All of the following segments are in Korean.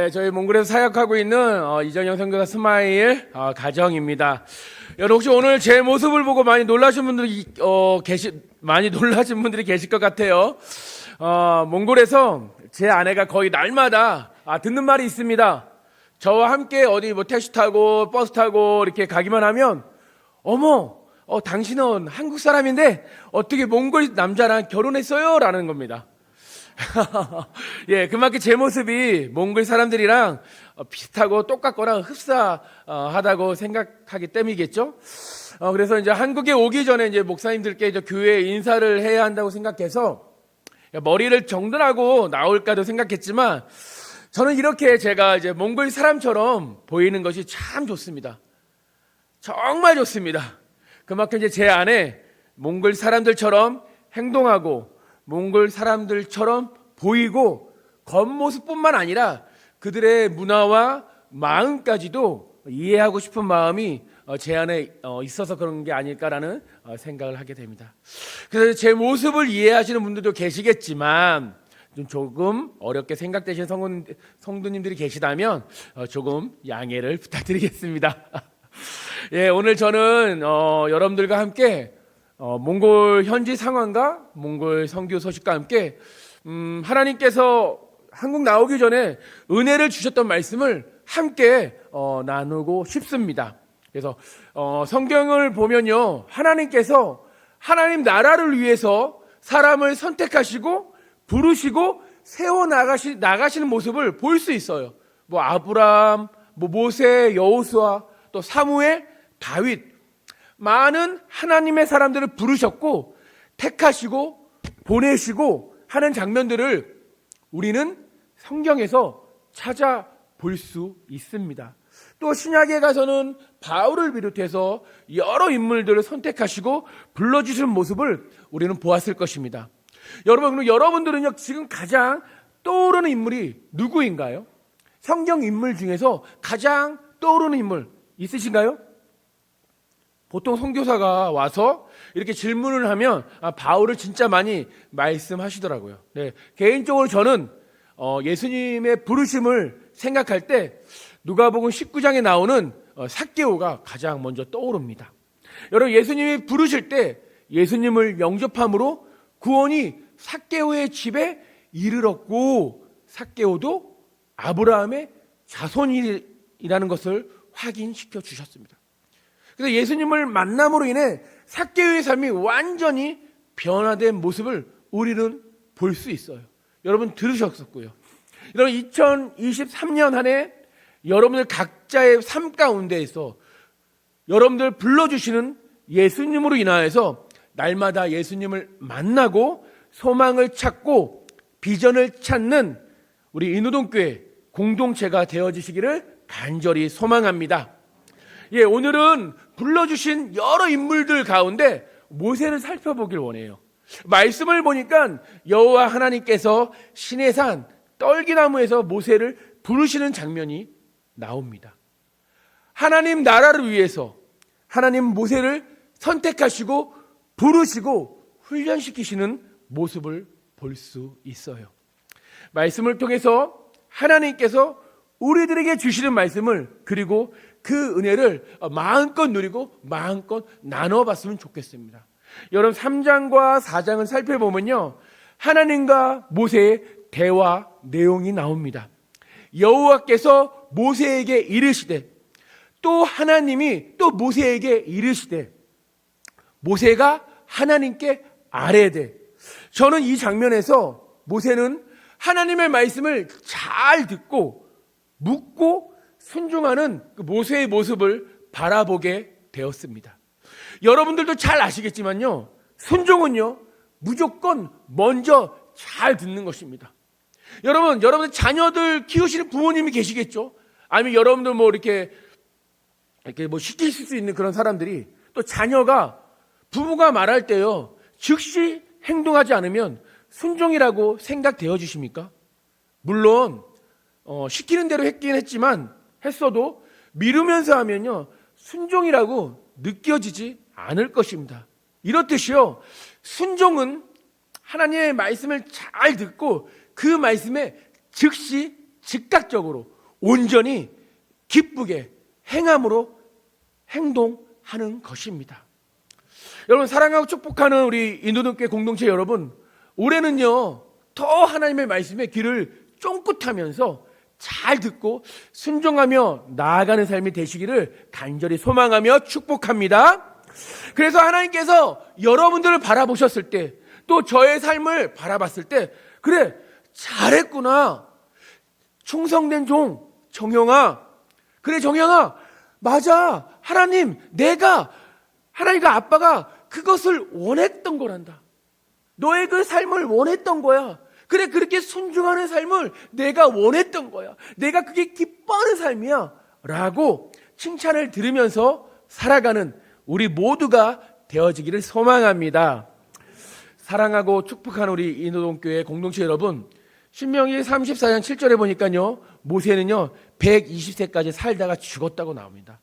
네, 저희 몽골에서 사역하고 있는 이정영 선교사 스마일 가정입니다. 여러분 혹시 오늘 제 모습을 보고 많이 놀라신 분들이 많이 놀라신 분들이 계실 것 같아요. 몽골에서 제 아내가 거의 날마다 듣는 말이 있습니다. 저와 함께 어디 뭐 택시 타고 버스 타고 이렇게 가기만 하면 어머, 당신은 한국 사람인데 어떻게 몽골 남자랑 결혼했어요? 라는 겁니다. 예, 그만큼 제 모습이 몽골 사람들이랑 비슷하고 똑같거나 흡사하다고 생각하기 때문이겠죠. 그래서 이제 한국에 오기 전에 이제 목사님들께 이제 교회에 인사를 해야 한다고 생각해서 머리를 정돈하고 나올까도 생각했지만 저는 이렇게 제가 이제 몽골 사람처럼 보이는 것이 참 좋습니다. 정말 좋습니다. 그만큼 이제 제 안에 몽골 사람들처럼 행동하고 몽골 사람들처럼 보이고 겉모습뿐만 아니라 그들의 문화와 마음까지도 이해하고 싶은 마음이 제 안에 있어서 그런 게 아닐까라는 생각을 하게 됩니다. 그래서 제 모습을 이해하시는 분들도 계시겠지만 조금 어렵게 생각되시는 성도님들이 계시다면 조금 양해를 부탁드리겠습니다. 예, 오늘 저는 여러분들과 함께 몽골 현지 상황과 몽골 선교 소식과 함께 하나님께서 한국 나오기 전에 은혜를 주셨던 말씀을 함께 나누고 싶습니다. 그래서 성경을 보면요, 하나님께서 하나님 나라를 위해서 사람을 선택하시고 부르시고 세워 나가시는 모습을 볼 수 있어요. 뭐 아브라함, 뭐 모세, 여호수아, 또 사무엘, 다윗, 많은 하나님의 사람들을 부르셨고 택하시고 보내시고 하는 장면들을 우리는 성경에서 찾아볼 수 있습니다. 또 신약에 가서는 바울을 비롯해서 여러 인물들을 선택하시고 불러주시는 모습을 우리는 보았을 것입니다. 여러분, 그럼 여러분들은요, 지금 가장 떠오르는 인물이 누구인가요? 성경 인물 중에서 가장 떠오르는 인물 있으신가요? 보통 선교사가 와서 이렇게 질문을 하면 바울을 진짜 많이 말씀하시더라고요. 네, 개인적으로 저는 예수님의 부르심을 생각할 때 누가복음 19장에 나오는 삭개오가 가장 먼저 떠오릅니다. 여러분, 예수님이 부르실 때 예수님을 영접함으로 구원이 삭개오의 집에 이르렀고 삭개오도 아브라함의 자손이라는 것을 확인시켜 주셨습니다. 그래서 예수님을 만남으로 인해 삭개오의 삶이 완전히 변화된 모습을 우리는 볼 수 있어요. 여러분 들으셨었고요. 여러분 2023년 한 해 여러분들 각자의 삶 가운데에서 여러분들 불러주시는 예수님으로 인하여서 날마다 예수님을 만나고 소망을 찾고 비전을 찾는 우리 인우동교회 공동체가 되어지시기를 간절히 소망합니다. 예, 오늘은 불러주신 여러 인물들 가운데 모세를 살펴보길 원해요. 말씀을 보니까 여호와 하나님께서 시내산 떨기나무에서 모세를 부르시는 장면이 나옵니다. 하나님 나라를 위해서 하나님 모세를 선택하시고 부르시고 훈련시키시는 모습을 볼 수 있어요. 말씀을 통해서 하나님께서 우리들에게 주시는 말씀을 그리고 그 은혜를 마음껏 누리고 마음껏 나눠봤으면 좋겠습니다. 여러분 3장과 4장을 살펴보면요, 하나님과 모세의 대화 내용이 나옵니다. 여호와께서 모세에게 이르시되 또 하나님이 또 모세에게 이르시되 모세가 하나님께 아뢰되. 저는 이 장면에서 모세는 하나님의 말씀을 잘 듣고 묻고 순종하는 그 모세의 모습을 바라보게 되었습니다. 여러분들도 잘 아시겠지만요, 순종은요 무조건 먼저 잘 듣는 것입니다. 여러분들 자녀들 키우시는 부모님이 계시겠죠? 아니면 여러분들 이렇게 시키실 수 있는 그런 사람들이, 또 자녀가 부모가 말할 때요 즉시 행동하지 않으면 순종이라고 생각되어 주십니까? 물론 시키는 대로 했긴 했어도 미루면서 하면요 순종이라고 느껴지지 않을 것입니다. 이렇듯이요, 순종은 하나님의 말씀을 잘 듣고 그 말씀에 즉시 즉각적으로 온전히 기쁘게 행함으로 행동하는 것입니다. 여러분, 사랑하고 축복하는 우리 인도동교회 공동체 여러분, 올해는요 더 하나님의 말씀에 귀를 쫑긋하면서 잘 듣고 순종하며 나아가는 삶이 되시기를 간절히 소망하며 축복합니다. 그래서 하나님께서 여러분들을 바라보셨을 때, 또 저의 삶을 바라봤을 때, 그래 잘했구나, 충성된 종 정영아, 그래 정영아, 맞아, 하나님과 아빠가 그것을 원했던 거란다. 너의 그 삶을 원했던 거야. 그래, 그렇게 순종하는 삶을 내가 원했던 거야. 내가 그게 기뻐하는 삶이야 라고 칭찬을 들으면서 살아가는 우리 모두가 되어지기를 소망합니다. 사랑하고 축복하는 우리 인도동교회 공동체 여러분, 신명기 34장 7절에 보니까요, 모세는요 120세까지 살다가 죽었다고 나옵니다.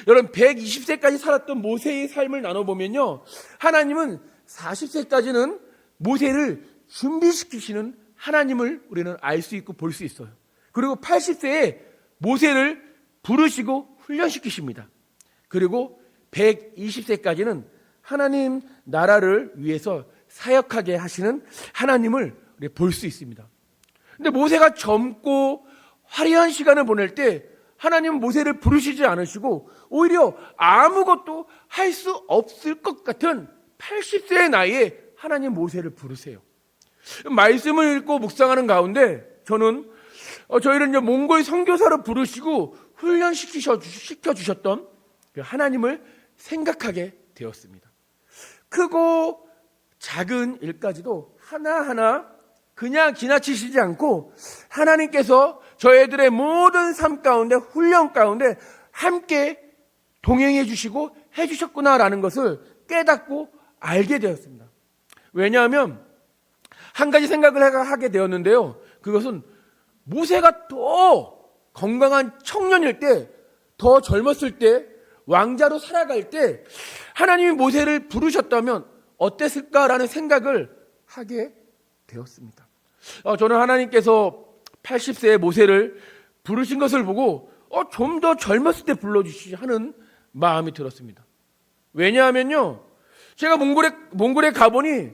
여러분, 120세까지 살았던 모세의 삶을 나눠보면요, 하나님은 40세까지는 모세를 준비시키시는 하나님을 우리는 알 수 있고 볼 수 있어요. 그리고 80세에 모세를 부르시고 훈련시키십니다. 그리고 120세까지는 하나님 나라를 위해서 사역하게 하시는 하나님을 우리 볼 수 있습니다. 근데 모세가 젊고 화려한 시간을 보낼 때 하나님은 모세를 부르시지 않으시고 오히려 아무것도 할 수 없을 것 같은 80세의 나이에 하나님 모세를 부르세요. 말씀을 읽고 묵상하는 가운데 저는 저희를 이제 몽골 선교사로 부르시고 훈련시켜주셨던 하나님을 생각하게 되었습니다. 크고 작은 일까지도 하나하나 그냥 지나치시지 않고 하나님께서 저희들의 모든 삶 가운데, 훈련 가운데 함께 동행해 주시고 해 주셨구나라는 것을 깨닫고 알게 되었습니다. 왜냐하면 한 가지 생각을 하게 되었는데요, 그것은 모세가 더 건강한 청년일 때, 더 젊었을 때, 왕자로 살아갈 때 하나님이 모세를 부르셨다면 어땠을까라는 생각을 하게 되었습니다. 저는 하나님께서 80세의 모세를 부르신 것을 보고 좀 더 젊었을 때 불러주시지 하는 마음이 들었습니다. 왜냐하면요, 제가 몽골에 가보니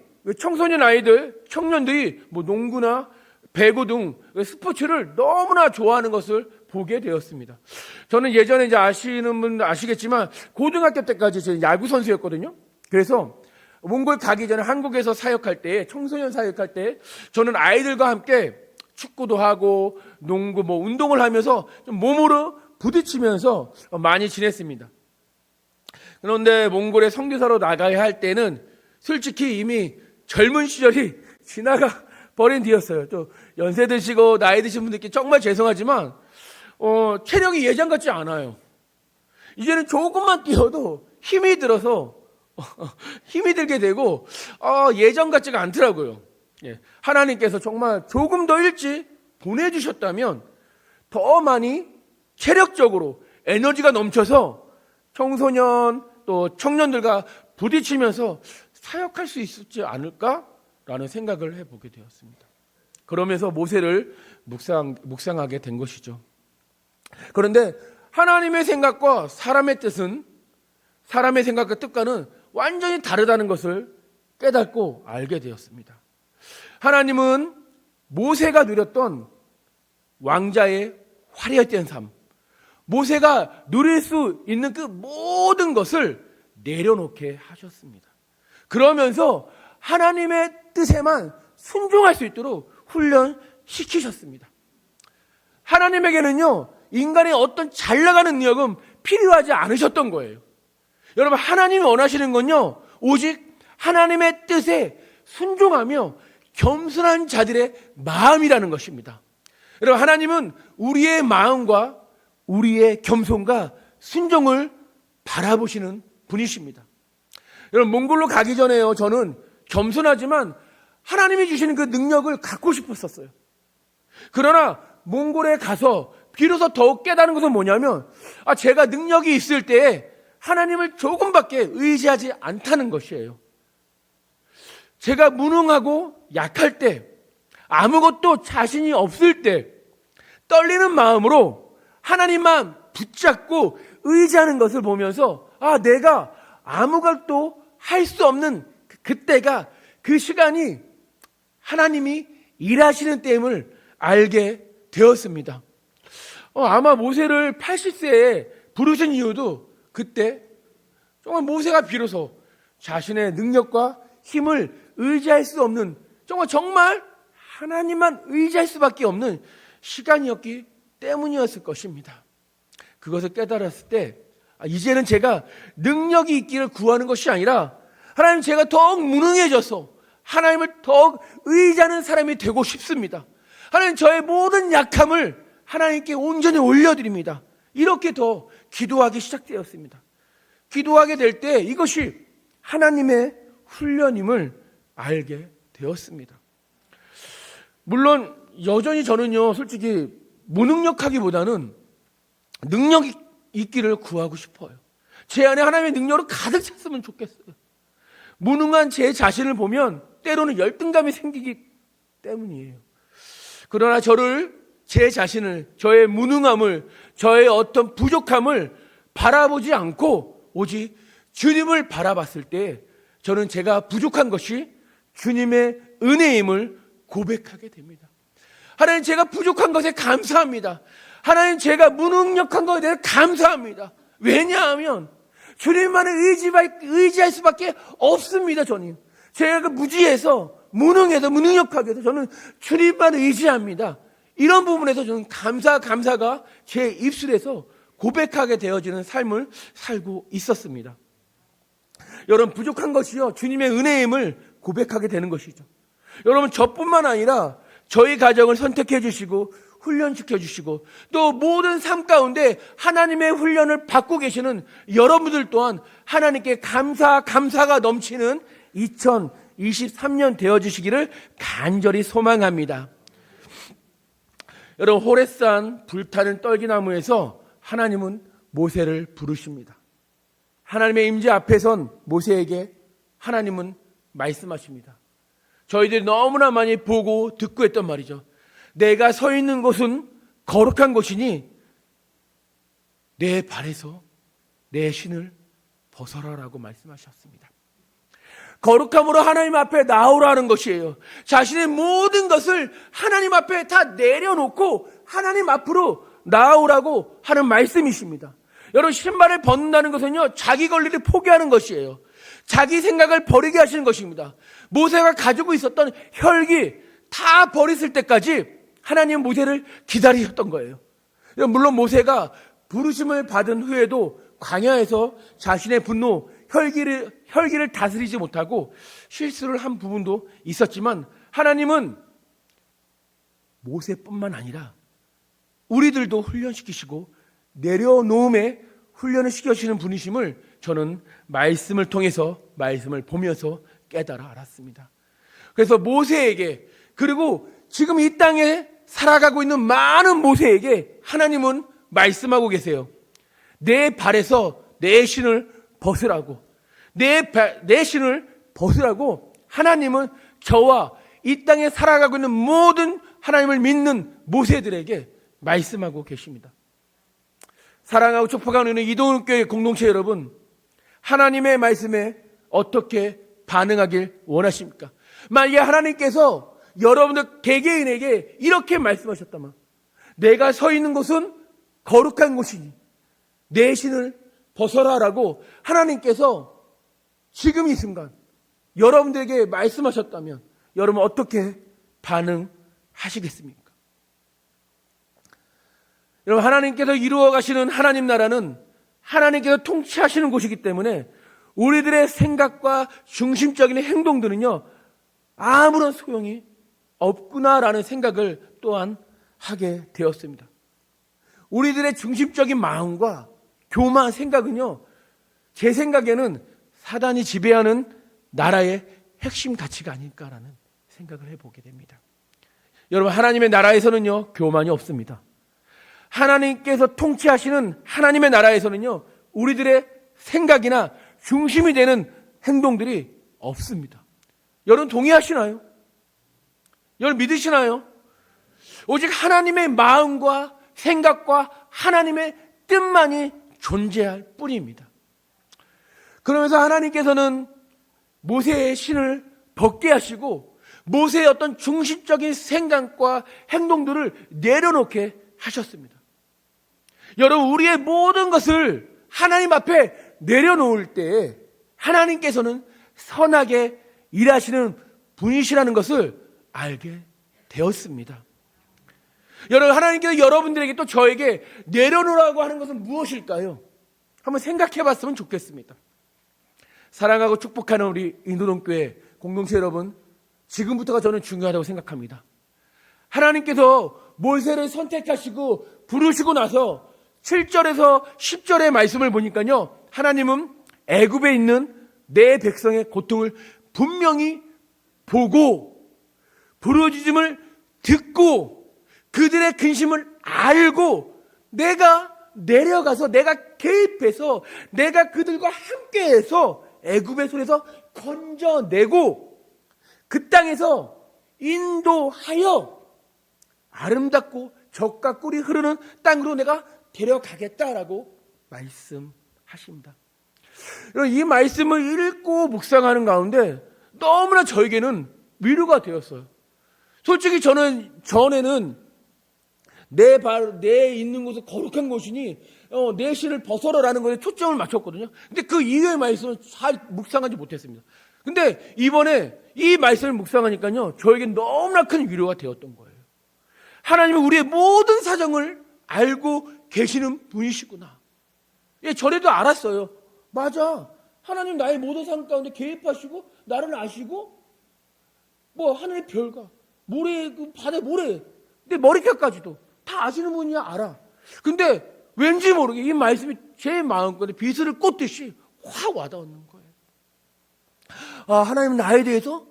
청년들이 농구나 배구 등 스포츠를 너무나 좋아하는 것을 보게 되었습니다. 저는 예전에 이제 아시는 분 아시겠지만 고등학교 때까지 제가 야구 선수였거든요. 그래서 몽골 가기 전에 한국에서 사역할 때, 청소년 사역할 때 저는 아이들과 함께 축구도 하고 농구 운동을 하면서 좀 몸으로 부딪히면서 많이 지냈습니다. 그런데 몽골에 선교사로 나가야 할 때는 솔직히 이미 젊은 시절이 지나가 버린 뒤였어요. 또 연세 드시고 나이 드신 분들께 정말 죄송하지만 체력이 예전 같지 않아요. 이제는 조금만 뛰어도 힘이 들어서 힘이 들게 되고 예전 같지가 않더라고요. 하나님께서 정말 조금 더 일찍 보내주셨다면 더 많이 체력적으로 에너지가 넘쳐서 청소년 또 청년들과 부딪히면서 사역할 수 있었지 않을까라는 생각을 해보게 되었습니다. 그러면서 모세를 묵상하게 된 것이죠. 그런데 하나님의 생각과 사람의 생각과 뜻과는 완전히 다르다는 것을 깨닫고 알게 되었습니다. 하나님은 모세가 누렸던 왕자의 화려했던 삶, 모세가 누릴 수 있는 그 모든 것을 내려놓게 하셨습니다. 그러면서 하나님의 뜻에만 순종할 수 있도록 훈련시키셨습니다. 하나님에게는요, 인간의 어떤 잘 나가는 능력은 필요하지 않으셨던 거예요. 여러분, 하나님이 원하시는 건요, 오직 하나님의 뜻에 순종하며 겸손한 자들의 마음이라는 것입니다. 여러분, 하나님은 우리의 마음과 우리의 겸손과 순종을 바라보시는 분이십니다. 여러분, 몽골로 가기 전에요, 저는 겸손하지만 하나님이 주시는 그 능력을 갖고 싶었었어요. 그러나 몽골에 가서 비로소 더욱 깨달은 것은 뭐냐면 제가 능력이 있을 때 하나님을 조금밖에 의지하지 않다는 것이에요. 제가 무능하고 약할 때, 아무것도 자신이 없을 때 떨리는 마음으로 하나님만 붙잡고 의지하는 것을 보면서 내가 아무것도 할 수 없는 그때가, 그 시간이 하나님이 일하시는 때임을 알게 되었습니다. 아마 모세를 80세에 부르신 이유도 그때 정말 모세가 비로소 자신의 능력과 힘을 의지할 수 없는, 정말 하나님만 의지할 수밖에 없는 시간이었기 때문이었을 것입니다. 그것을 깨달았을 때 이제는 제가 능력이 있기를 구하는 것이 아니라 하나님, 제가 더욱 무능해져서 하나님을 더욱 의지하는 사람이 되고 싶습니다. 하나님, 저의 모든 약함을 하나님께 온전히 올려드립니다. 이렇게 더 기도하기 시작되었습니다. 기도하게 될 때 이것이 하나님의 훈련임을 알게 되었습니다. 물론 여전히 저는요, 솔직히 무능력하기보다는 능력이 있기를 구하고 싶어요. 제 안에 하나님의 능력으로 가득 찼으면 좋겠어요. 무능한 제 자신을 보면 때로는 열등감이 생기기 때문이에요. 그러나 제 자신을, 저의 무능함을, 저의 어떤 부족함을 바라보지 않고 오직 주님을 바라봤을 때 저는 제가 부족한 것이 주님의 은혜임을 고백하게 됩니다. 하나님, 제가 부족한 것에 감사합니다. 하나님, 제가 무능력한 것에 대해 감사합니다. 왜냐하면 주님만을 의지할 수밖에 없습니다. 저는 제가 무지해서, 무능해서, 무능력하게 해서 저는 주님만 의지합니다. 이런 부분에서 저는 감사가 제 입술에서 고백하게 되어지는 삶을 살고 있었습니다. 여러분, 부족한 것이요, 주님의 은혜임을 고백하게 되는 것이죠. 여러분, 저뿐만 아니라 저희 가정을 선택해 주시고 훈련시켜 주시고 또 모든 삶 가운데 하나님의 훈련을 받고 계시는 여러분들 또한 하나님께 감사가 넘치는 2023년 되어주시기를 간절히 소망합니다. 여러분, 호레산 불타는 떨기나무에서 하나님은 모세를 부르십니다. 하나님의 임재 앞에선 모세에게 하나님은 말씀하십니다. 저희들이 너무나 많이 보고 듣고 했던 말이죠. 내가 서 있는 곳은 거룩한 곳이니 내 발에서 내 신을 벗어라라고 말씀하셨습니다. 거룩함으로 하나님 앞에 나오라는 것이에요. 자신의 모든 것을 하나님 앞에 다 내려놓고 하나님 앞으로 나오라고 하는 말씀이십니다. 여러분, 신발을 벗는다는 것은요, 자기 권리를 포기하는 것이에요. 자기 생각을 버리게 하시는 것입니다. 모세가 가지고 있었던 혈기 다 버렸을 때까지 하나님 모세를 기다리셨던 거예요. 물론 모세가 부르심을 받은 후에도 광야에서 자신의 분노, 혈기를 다스리지 못하고 실수를 한 부분도 있었지만 하나님은 모세뿐만 아니라 우리들도 훈련시키시고 내려놓음에 훈련을 시켜주시는 분이심을 저는 말씀을 통해서, 말씀을 보면서 깨달아 알았습니다. 그래서 모세에게, 그리고 지금 이 땅에 살아가고 있는 많은 모세에게 하나님은 말씀하고 계세요. 내 발에서 내 신을 벗으라고, 내 신을 벗으라고 하나님은 저와 이 땅에 살아가고 있는 모든 하나님을 믿는 모세들에게 말씀하고 계십니다. 사랑하고 축복하고 있는 이동훈교회 공동체 여러분, 하나님의 말씀에 어떻게 반응하길 원하십니까? 만약에 하나님께서 여러분들 개개인에게 이렇게 말씀하셨다면, 내가 서 있는 곳은 거룩한 곳이니 내 신을 벗어라라고 하나님께서 지금 이 순간 여러분들에게 말씀하셨다면 여러분 어떻게 반응하시겠습니까? 여러분, 하나님께서 이루어 가시는 하나님 나라는 하나님께서 통치하시는 곳이기 때문에 우리들의 생각과 중심적인 행동들은요, 아무런 소용이 없구나라는 생각을 또한 하게 되었습니다. 우리들의 중심적인 마음과 교만한 생각은요, 제 생각에는 사단이 지배하는 나라의 핵심 가치가 아닐까라는 생각을 해보게 됩니다. 여러분, 하나님의 나라에서는요, 교만이 없습니다. 하나님께서 통치하시는 하나님의 나라에서는요, 우리들의 생각이나 중심이 되는 행동들이 없습니다. 여러분 동의하시나요? 여러분 믿으시나요? 오직 하나님의 마음과 생각과 하나님의 뜻만이 존재할 뿐입니다. 그러면서 하나님께서는 모세의 신을 벗게 하시고 모세의 어떤 중심적인 생각과 행동들을 내려놓게 하셨습니다. 여러분, 우리의 모든 것을 하나님 앞에 내려놓을 때 하나님께서는 선하게 일하시는 분이시라는 것을 알게 되었습니다. 여러분, 하나님께서 여러분들에게 또 저에게 내려놓으라고 하는 것은 무엇일까요? 한번 생각해 봤으면 좋겠습니다. 사랑하고 축복하는 우리 인도동교회 공동체 여러분, 지금부터가 저는 중요하다고 생각합니다. 하나님께서 모세를 선택하시고 부르시고 나서 7절에서 10절의 말씀을 보니까요, 하나님은 애굽에 있는 내 백성의 고통을 분명히 보고 부르짖음을 듣고 그들의 근심을 알고 내가 내려가서 내가 개입해서 내가 그들과 함께해서 애굽의 손에서 건져내고 그 땅에서 인도하여 아름답고 젖과 꿀이 흐르는 땅으로 내가 데려가겠다라고 말씀하십니다. 이 말씀을 읽고 묵상하는 가운데 너무나 저에게는 위로가 되었어요. 솔직히 저는 전에는 내 있는 곳은 거룩한 곳이니 내 신을 벗어라라는 것에 초점을 맞췄거든요. 근데 그 이후의 말씀은 잘 묵상하지 못했습니다. 근데 이번에 이 말씀을 묵상하니까요, 저에게 너무나 큰 위로가 되었던 거예요. 하나님은 우리의 모든 사정을 알고 계시는 분이시구나. 예, 전에도 알았어요. 맞아. 하나님 나의 모든 삶 가운데 개입하시고 나를 아시고 하늘의 별과 모래, 바다의 모래, 내 머리카락까지도 다 아시는 분이야 알아. 근데 왠지 모르게 이 말씀이 제 마음속에 비수를 꽂듯이 확 와닿는 거예요. 아, 하나님은 나에 대해서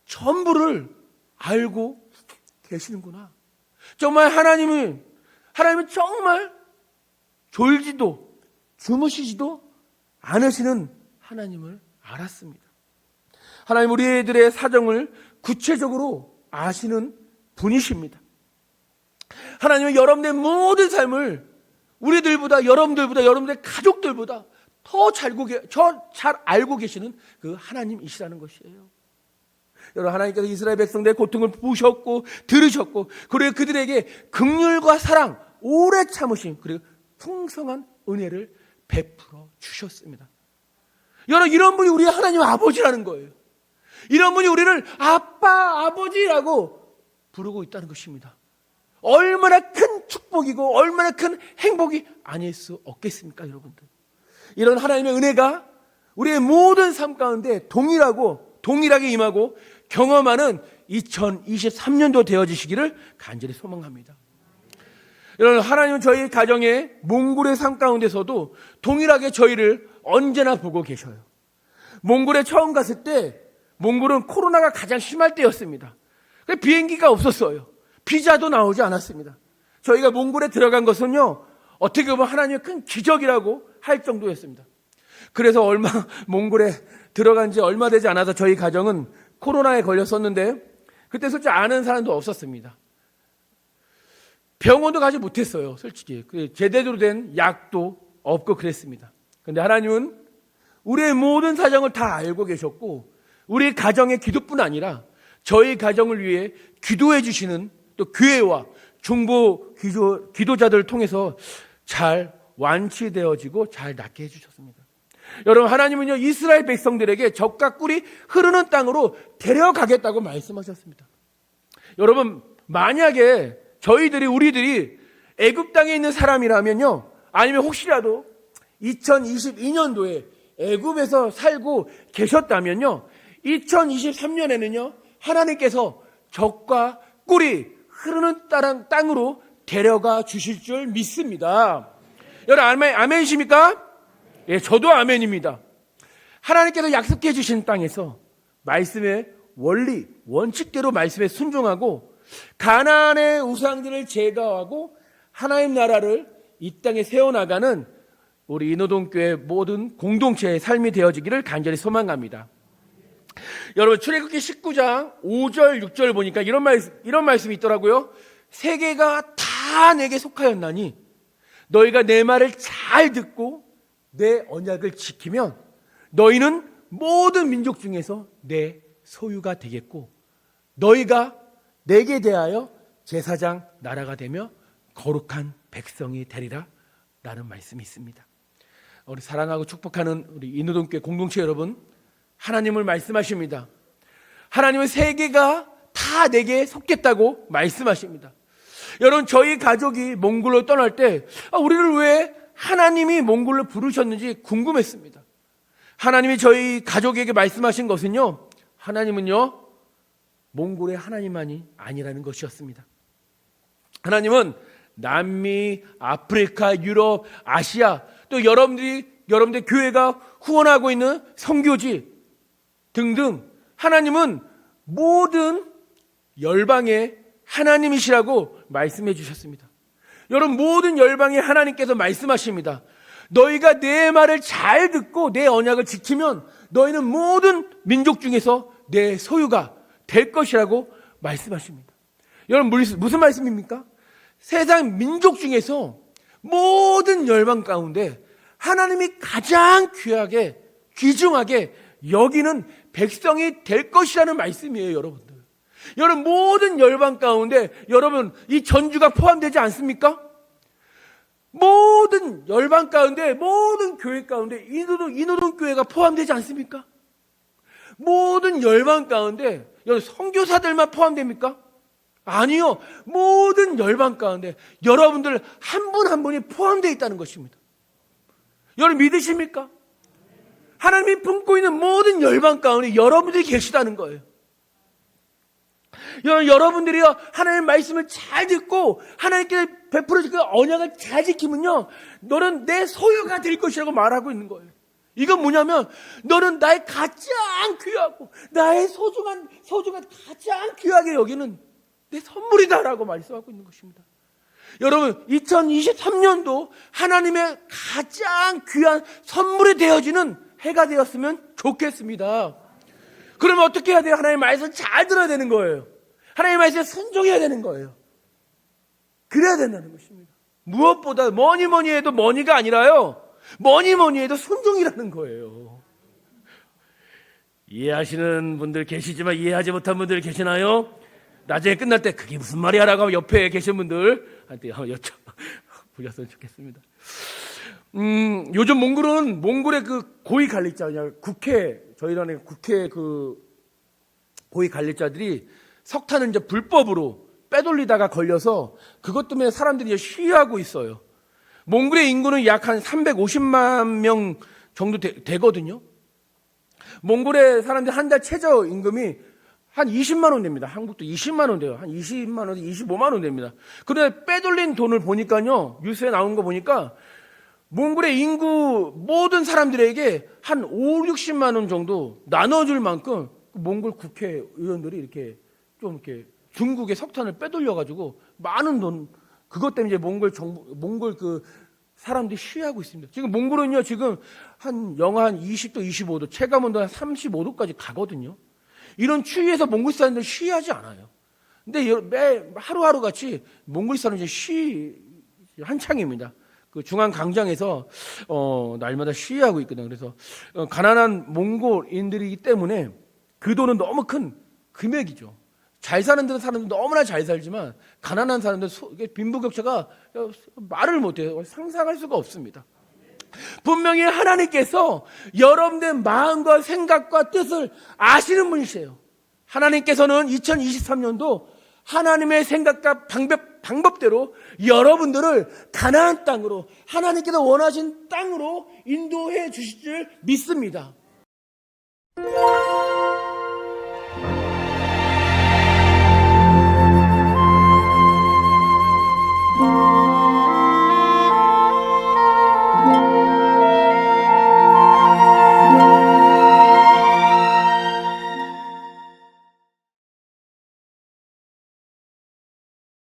전부를 알고 계시는구나. 정말 하나님은 정말 졸지도 주무시지도 않으시는 하나님을 알았습니다. 하나님 우리들의 사정을 구체적으로 아시는 분이십니다. 하나님은 여러분의 모든 삶을 우리들보다 여러분들의 가족들보다 더 잘 알고 계시는 그 하나님이시라는 것이에요. 여러분, 하나님께서 이스라엘 백성들의 고통을 보셨고 들으셨고 그리고 그들에게 긍휼과 사랑, 오래 참으심 그리고 풍성한 은혜를 베풀어 주셨습니다. 여러분, 이런 분이 우리 하나님 아버지라는 거예요. 이런 분이 우리를 아빠, 아버지라고 부르고 있다는 것입니다. 얼마나 큰 축복이고 얼마나 큰 행복이 아닐 수 없겠습니까, 여러분들? 이런 하나님의 은혜가 우리의 모든 삶 가운데 동일하게 임하고 경험하는 2023년도 되어지시기를 간절히 소망합니다. 여러분, 하나님은 저희 가정의 몽골의 삶 가운데서도 동일하게 저희를 언제나 보고 계셔요. 몽골에 처음 갔을 때 몽골은 코로나가 가장 심할 때였습니다. 비행기가 없었어요. 비자도 나오지 않았습니다. 저희가 몽골에 들어간 것은요, 어떻게 보면 하나님의 큰 기적이라고 할 정도였습니다. 그래서 몽골에 들어간 지 얼마 되지 않아서 저희 가정은 코로나에 걸렸었는데 그때 솔직히 아는 사람도 없었습니다. 병원도 가지 못했어요, 솔직히. 제대로 된 약도 없고 그랬습니다. 그런데 하나님은 우리의 모든 사정을 다 알고 계셨고 우리 가정의 기도뿐 아니라 저희 가정을 위해 기도해 주시는 또 교회와 중보 기도자들을 통해서 잘 완치되어지고 잘 낫게 해주셨습니다. 여러분, 하나님은요, 이스라엘 백성들에게 젖과 꿀이 흐르는 땅으로 데려가겠다고 말씀하셨습니다. 여러분, 만약에 우리들이 애굽 땅에 있는 사람이라면요, 아니면 혹시라도 2022년도에 애굽에서 살고 계셨다면요, 2023년에는요, 하나님께서 젖과 꿀이 흐르는 땅으로 데려가 주실 줄 믿습니다. 여러분, 아멘이십니까? 예, 저도 아멘입니다. 하나님께서 약속해 주신 땅에서 말씀의 원리, 원칙대로 말씀에 순종하고 가나안의 우상들을 제거하고 하나님 나라를 이 땅에 세워나가는 우리 인호동교회 모든 공동체의 삶이 되어지기를 간절히 소망합니다. 여러분, 출애굽기 19장 5절 6절 보니까 이런 말씀이 있더라고요. 세계가 다 내게 속하였나니 너희가 내 말을 잘 듣고 내 언약을 지키면 너희는 모든 민족 중에서 내 소유가 되겠고 너희가 내게 대하여 제사장 나라가 되며 거룩한 백성이 되리라 라는 말씀이 있습니다. 우리 사랑하고 축복하는 우리 인후동교회 공동체 여러분, 하나님을 말씀하십니다. 하나님은 세계가 다 내게 속겠다고 말씀하십니다. 여러분, 저희 가족이 몽골로 떠날 때 우리를 왜 하나님이 몽골로 부르셨는지 궁금했습니다. 하나님이 저희 가족에게 말씀하신 것은요, 하나님은요 몽골의 하나님만이 아니라는 것이었습니다. 하나님은 남미, 아프리카, 유럽, 아시아, 또 여러분들 교회가 후원하고 있는 선교지 등등, 하나님은 모든 열방의 하나님이시라고 말씀해 주셨습니다. 여러분, 모든 열방의 하나님께서 말씀하십니다. 너희가 내 말을 잘 듣고 내 언약을 지키면 너희는 모든 민족 중에서 내 소유가 될 것이라고 말씀하십니다. 여러분, 무슨 말씀입니까? 세상 민족 중에서 모든 열방 가운데 하나님이 가장 귀하게, 귀중하게 여기는 백성이 될 것이라는 말씀이에요, 여러분들. 여러분, 모든 열방 가운데 여러분 이 전주가 포함되지 않습니까? 모든 열방 가운데, 모든 교회 가운데 인후동 교회가 포함되지 않습니까? 모든 열방 가운데 여러분 선교사들만 포함됩니까? 아니요. 모든 열방 가운데 여러분들 한 분 한 분이 포함되어 있다는 것입니다. 여러분 믿으십니까? 하나님이 품고 있는 모든 열방 가운데 여러분들이 계시다는 거예요. 여러분들이요 하나님의 말씀을 잘 듣고 하나님께 베풀어 주신 언약을 잘 지키면요, 너는 내 소유가 될 것이라고 말하고 있는 거예요. 이건 뭐냐면 너는 나의 가장 귀하고 나의 소중한 가장 귀하게 여기는 내 선물이다라고 말씀하고 있는 것입니다. 여러분, 2023년도 하나님의 가장 귀한 선물이 되어지는 해가 되었으면 좋겠습니다. 그러면 어떻게 해야 돼요? 하나님의 말씀을 잘 들어야 되는 거예요. 하나님의 말씀에 순종해야 되는 거예요. 그래야 된다는 것입니다. 무엇보다 뭐니 해도 머니가 아니라요, 뭐니 해도 순종이라는 거예요. 이해하시는 분들 계시지만 이해하지 못한 분들 계시나요? 나중에 끝날 때 그게 무슨 말이야 라고 하면 옆에 계신 분들한테 여쭤보셨으면 좋겠습니다. 요즘 몽골의 그 고위 관리자, 저희는 국회 그 고위 관리자들이 석탄을 이제 불법으로 빼돌리다가 걸려서 그것 때문에 사람들이 이제 시위하고 있어요. 몽골의 인구는 약 한 350만 명 정도 되거든요. 몽골의 사람들 한 달 최저 임금이 한 20만 원 됩니다. 한국도 20만 원 돼요. 한 20만 원, 25만 원 됩니다. 그런데 빼돌린 돈을 보니까요, 뉴스에 나온 거 보니까 몽골의 인구 모든 사람들에게 한 5, 60만 원 정도 나눠줄 만큼 몽골 국회의원들이 이렇게 중국의 석탄을 빼돌려가지고 많은 돈, 그것 때문에 이제 몽골 그 사람들이 시위하고 있습니다. 지금 몽골은요, 지금 영하 한 20도, 25도, 체감 온도 한 35도까지 가거든요. 이런 추위에서 몽골 사람들 시위하지 않아요. 근데 매 하루하루 같이 몽골 사람들이 시위 한창입니다. 그 중앙 광장에서 날마다 시위하고 있거든요. 그래서 가난한 몽골인들이기 때문에 그 돈은 너무 큰 금액이죠. 잘 사는 사람들은 너무나 잘 살지만 가난한 사람들 빈부격차가 말을 못해요. 상상할 수가 없습니다. 분명히 하나님께서 여러분의 마음과 생각과 뜻을 아시는 분이세요. 하나님께서는 2023년도 하나님의 생각과 방법대로 여러분들을 가나안 땅으로, 하나님께서 원하신 땅으로 인도해 주실 줄 믿습니다.